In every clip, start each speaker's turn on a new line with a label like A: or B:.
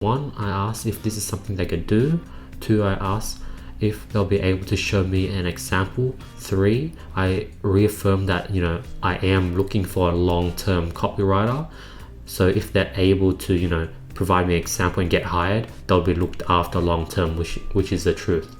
A: One, I asked if this is something they could do. Two, I asked if they'll be able to show me an example. Three, I reaffirmed that, I am looking for a long-term copywriter. So if they're able to, provide me an example and get hired, they'll be looked after long-term, which is the truth.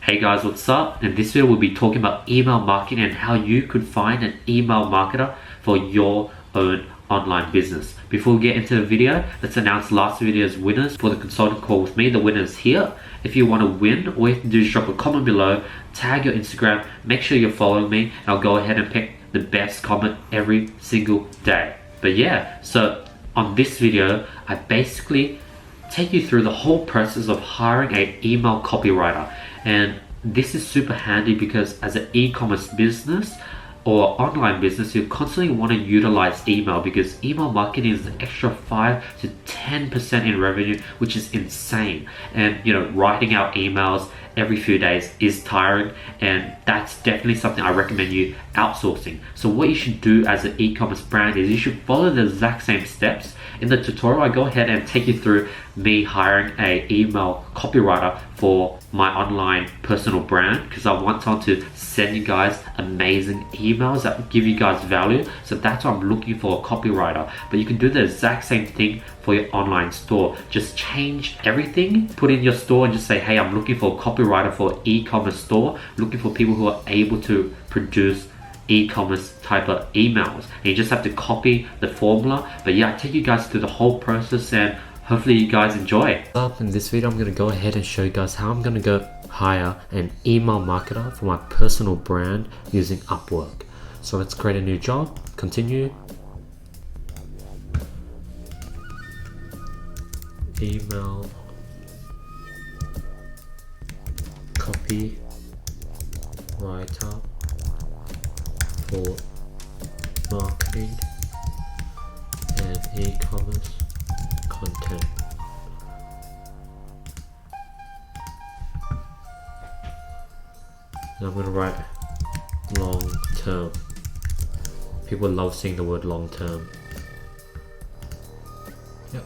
A: Hey guys, what's up? In this video, we'll be talking about email marketing and how you could find an email marketer for your own online business. Before we get into the video, let's announce last video's winners for the consulting call with me. The winner is here. If you want to win, all you have to do is drop a comment below, tag your Instagram, make sure you're following me, and I'll go ahead and pick the best comment every single day. But yeah, so on this video, I basically take you through the whole process of hiring an email copywriter. And this is super handy because as an e-commerce business or online business, you constantly want to utilize email because email marketing is an extra 5 to 10% in revenue, which is insane. And writing out emails every few days is tiring, and that's definitely something I recommend you outsourcing. So what you should do as an e-commerce brand is you should follow the exact same steps. In the tutorial, I go ahead and take you through me hiring an email copywriter for my online personal brand because I want someone to send you guys amazing emails that give you guys value. So that's why I'm looking for a copywriter. But you can do the exact same thing for your online store. Just change everything, put in your store and just say, hey, I'm looking for a copywriter for an e-commerce store, looking for people who are able to produce e-commerce type of emails. And you just have to copy the formula. But yeah, I take you guys through the whole process and hopefully you guys enjoy. In this video, I'm going to go ahead and show you guys how I'm going to go hire an email marketer for my personal brand using Upwork. So let's create a new job, continue. Email copy writer for marketing and e-commerce content. And I'm going to write long term. People love seeing the word long term. Yep.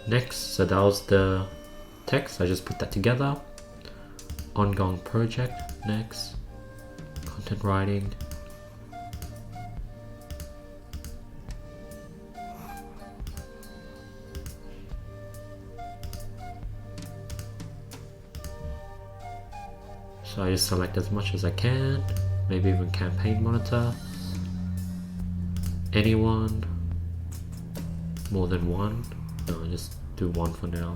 A: Next, so that was the text. I just put that together. Ongoing project, next. Content writing. So I just select as much as I can, maybe even campaign monitor. Anyone, more than one. No, just do one for now.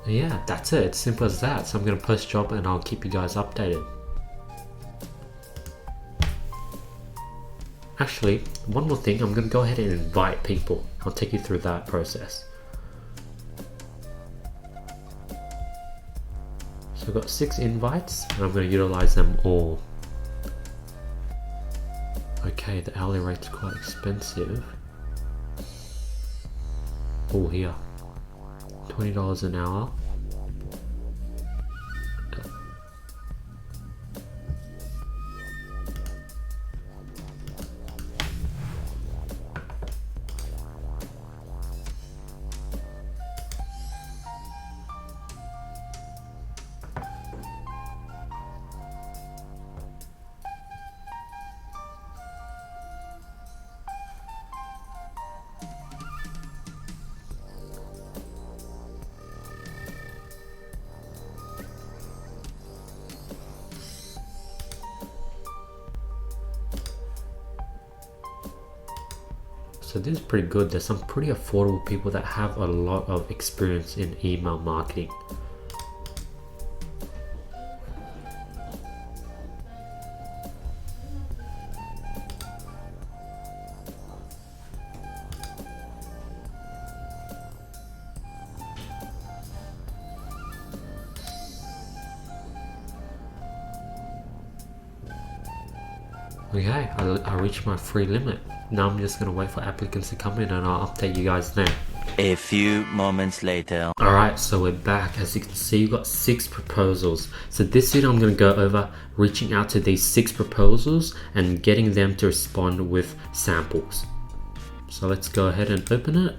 A: Yeah, that's it. It's simple as that. So I'm gonna post job and I'll keep you guys updated. Actually, one more thing, I'm gonna go ahead and invite people. I'll take you through that process. So I've got 6 invites and I'm going to utilize them all. Okay, the hourly rate's quite expensive. Oh, here. $20 an hour. So this is pretty good. There's some pretty affordable people that have a lot of experience in email marketing. Okay, I reached my free limit. Now I'm just gonna wait for applicants to come in and I'll update you guys then.
B: A few moments later.
A: Alright, so we're back. As you can see, you've got 6 proposals. So this video I'm gonna go over reaching out to these 6 proposals and getting them to respond with samples. So let's go ahead and open it.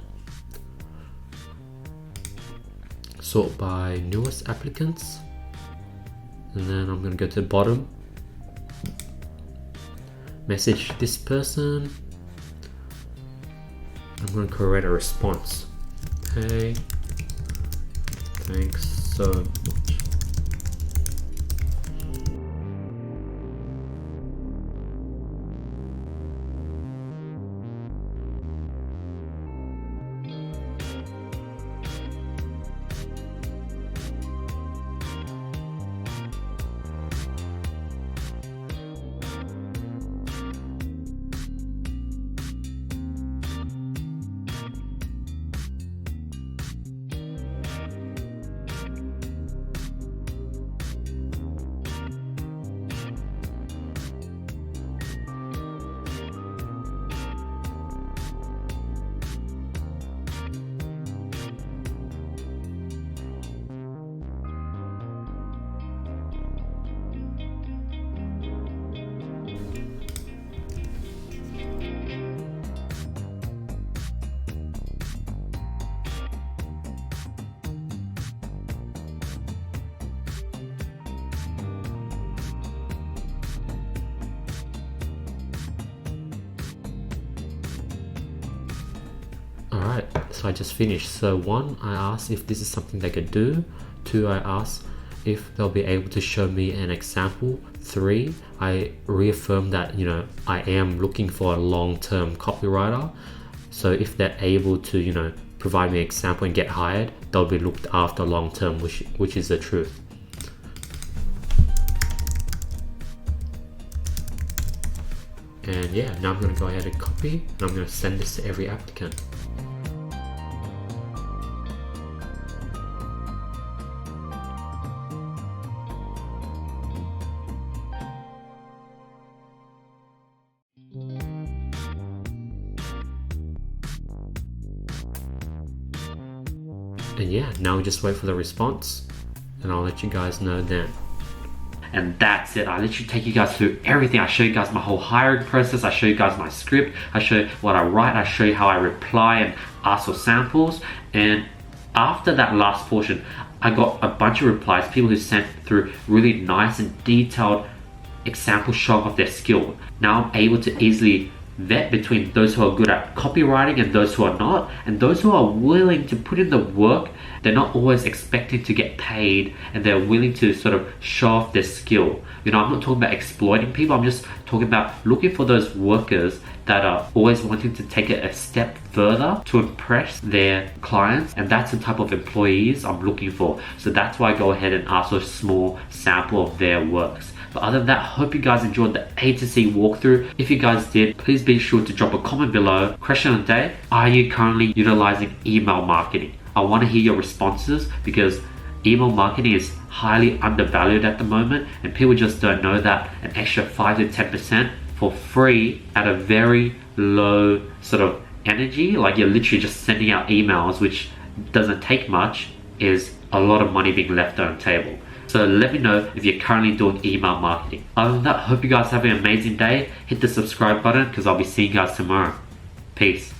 A: Sort by newest applicants. And then I'm gonna go to the bottom. Message this person. I'm going to create a response. Hey, thanks so much. Alright, so I just finished. So 1, I asked if this is something they could do. 2, I asked if they'll be able to show me an example. 3, I reaffirmed that, I am looking for a long-term copywriter. So if they're able to, provide me an example and get hired, they'll be looked after long-term, which is the truth. And yeah, now I'm going to go ahead and copy, and I'm going to send this to every applicant. And yeah, now we just wait for the response and I'll let you guys know then. And that's it. I literally take you guys through everything. I show you guys my whole hiring process. I show you guys my script. I show you what I write. I show you how I reply and ask for samples. And after that last portion, I got a bunch of replies, people who sent through really nice and detailed examples showing off their skill. Now I'm able to easily vet between those who are good at copywriting and those who are not, and those who are willing to put in the work. They're not always expecting to get paid, and they're willing to sort of show off their skill. I'm not talking about exploiting people. I'm just talking about looking for those workers that are always wanting to take it a step further to impress their clients, and that's the type of employees I'm looking for. So that's why I go ahead and ask a small sample of their works. But other than that, I hope you guys enjoyed the A to C walkthrough. If you guys did, please be sure to drop a comment below. Question of the day: are you currently utilizing email marketing? I want to hear your responses, because email marketing is highly undervalued at the moment, and people just don't know that an extra 5 to 10% for free at a very low sort of energy, like you're literally just sending out emails which doesn't take much is a lot of money being left on the table. So let me know if you're currently doing email marketing. Other than that, hope you guys have an amazing day. Hit the subscribe button because I'll be seeing you guys tomorrow. Peace.